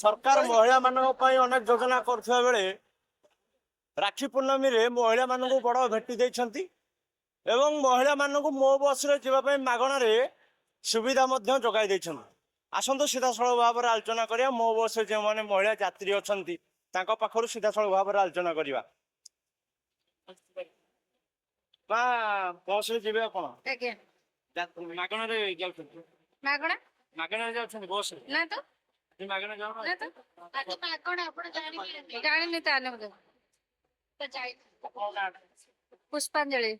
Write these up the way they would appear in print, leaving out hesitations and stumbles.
सरकार महिला मानक अनेक योजना करुवा बेले राखी पूर्णमी रे महिला मानक बड़ भेटी देइछंती एवं महिला मानक मो बस रे जीवा मागणार सुविधा जोगाई देइछंती। आसंतु सीधा सड़क भाव में आलोचना करिया मो बस रे जो माने महिला यात्री अछंती तांको पाखरु सीधा सड़क भाव में आलोचना करिया। बस रे जीवे कोन आज्ञा मागणार रे जाउछंती मागणा मागणार जाउछंती बस रे ना तो मागणार जाउ ना तो आगे मागणा आपण जानि ताने मते तो जाई पुष्पांजलि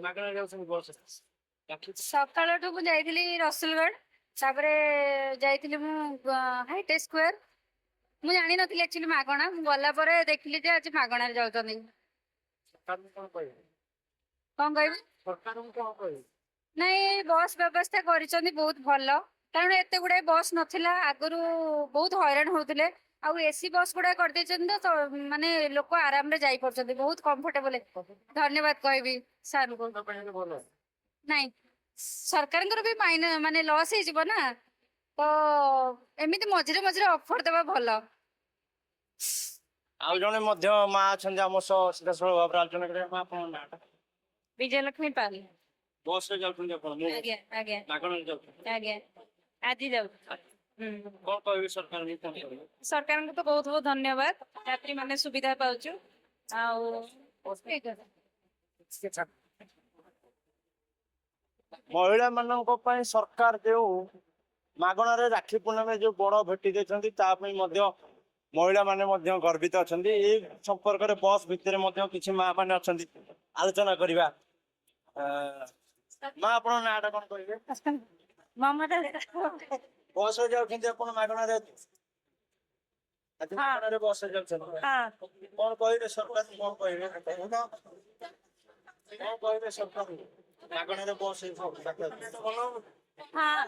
मागणार जाउछंती बस सकाळटू मु जाइथिली रसुलगढ़ तापरे जाइथिली मु हाईटेक स्क्वायर मु जानि नथिली एक्चुअली मागणा मु गला परे देखली जे आज मागणा रे जाउछंती कोन कहबी नहीं बस व्यवस्था करिसंती बहुत भलो कारण एते गुडे बस नथिला आगरु बहुत हैरान होउतले आ एसी बस गुडा कर देछन तो माने लोक आराम रे जाई परछंती बहुत कंफर्टेबल धन्यवाद कहबी सर को नहीं सरकार भी माने लॉस हे जिवो ना तो एमिति मझिरे मझिरे ऑफर देबा भलो आउ जने मध्य मा छन जा मस सीधा सड़क भाव में आलोचना करिया मा अपन नाटा विजयलक्ष्मी पाल बस रे जाउछंती अपन आज्ञा आज्ञा मागणार जाउछंती आज्ञा आज जाऊ कोन कहबी सरकार नि कोन कहबी सरकार को तो बहुत बहुत धन्यवाद यात्री माने सुविधा पाउछु महिला मानक पई सरकार जो मागणार रे राखी पूर्णमी जो बड़ भेटी देछंती ता पई मध्य महिला माने मध्य गर्वित अछंती ए संपर्क रे बस भितर मध्य किछि मा माने अछंती आलोचना करिवा मा अपन नाटा कोन कहबे ममता बस रे जाउछंती अपन मागणार रे आज मागणार रे बस रे जाउछंती हां कोन कहबे सरकार कोन कहबे कोन कहबे सरकार मागणार रे बस रे सब हां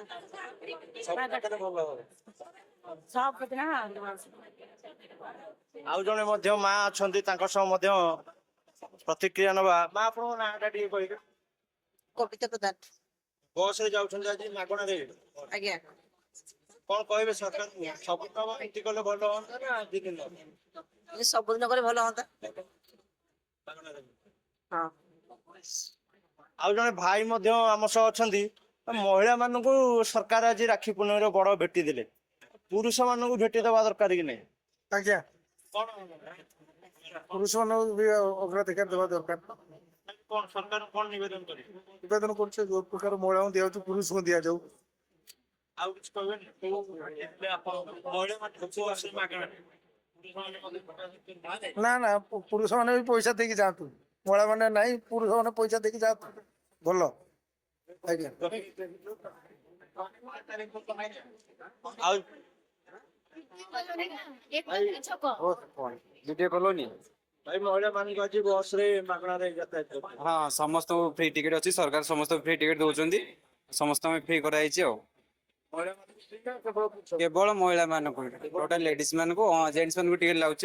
सब सब ना आउ जने मध्य मा अछंती तांको सह मध्य प्रतिक्रिया नबा मा आपन नाटा टी कहबे कविता प्रधान बस रे जाउछंती आज मागणा रे आज्ञा कोन कहबे सरकार सब काम एति कले भलो होता ना आज दिन ये सब दिन करे भलो होता मागणा रे हां आउ जने भाई मध्य आम सह अछंती महिला मानकु सरकार आज राखी पूर्णमी रे बड़ भेटी देले पुरुष मानकु भेटी दबा दरकार कि नै आज्ञा कोन पुरुष ମାନଙ୍କୁ ବି ଅଗ୍ରାଧିକାର ଦେବା ଦରକାର कोन सरकार कोन निवेदन करी ନିବେଦନ କରୁଛେ ଯୋଉ ପ୍ରକାର ମହିଳାଙ୍କୁ ଦିଆଯାଉଛି ପୁରୁଷଙ୍କୁ ଦିଆଯାଉ आउ कुछ कहबे एतले आपण महिला मानकु बस मागणा ନା ନା ପୁରୁଷ ମାନେ ବି ପଇସା ଦେଇକି ଯାଆନ୍ତୁ ମହିଳା ମାନେ ନାହିଁ ପୁରୁଷ ମାନେ ପଇସା ଦେଇକି ଯାଆନ୍ତୁ ଭଲ ଆଜ୍ଞା आउ जुटे कॉलोनी भाई महिला मानकु आज बस रे मागणा रे यातायात हाँ समस्त फ्री टिकट अच्छी सरकार समस्त फ्री टिकट दौरान समस्त फ्री कराई महिला मानकु ठीक है केवल पुरुष केवल महिला मान टोटाल लेडीज मान को हाँ जेंट्स मान को टिकट लाउच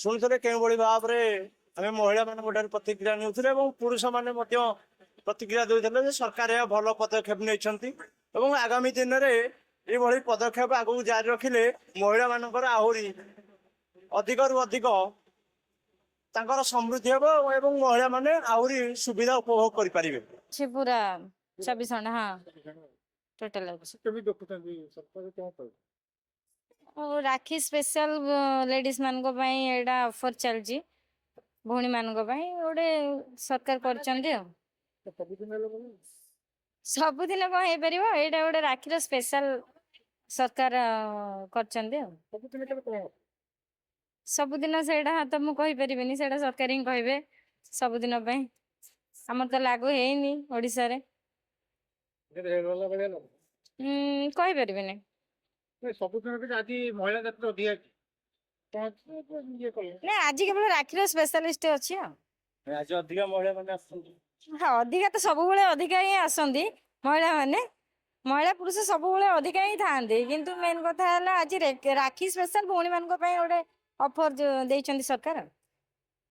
शुणुते के भाव में आम महिला मान प्रतिक्रिया नेउथिले एवं पुरुष माने मध्य प्रतिक्रिया देउथिले सरकार यह भल पदक्षेप नहीं आगामी दिन में ये पदक्षेप आगू जारी रखिले महिला मानकर आहरी अधिक रु अधिक तांकर समृद्धि हेबो एवं महिला माने आहरी सुविधा उपभोग करि परिबे पूरा 24 घंटा हाँ टोटल और राखी स्पेशल लेडीज मान को पई एडा ऑफर चलजी भौणी मान को पई ओडे सरकार करचंदी सब दिन को हे परिबो एडा ओडे राखी रो स्पेशल सरकार करचंदी सब दिन सेडा तो मु कहि परिबेनी सेडा सरकार ही कहबे सब दिन पई हमर तो लागू हेनी ओडिसा रे कहि परिबेनी ସବୁଦିନ ଆଜି ମହିଳା ଯାତ୍ରା ଅଧିକା ना आज केवल राखी रो स्पेशलिस्ट अछि आज अधिक महिला माने आसुଛନ୍ତି हाँ अधिका तो सब अधिका ही आसंदी महिला माने महिला पुरुष सब अधिका ही थांती किंतु मेन कथा है आज राखी स्पेशल भौणी मान ऑफर देइचंदी सरकार।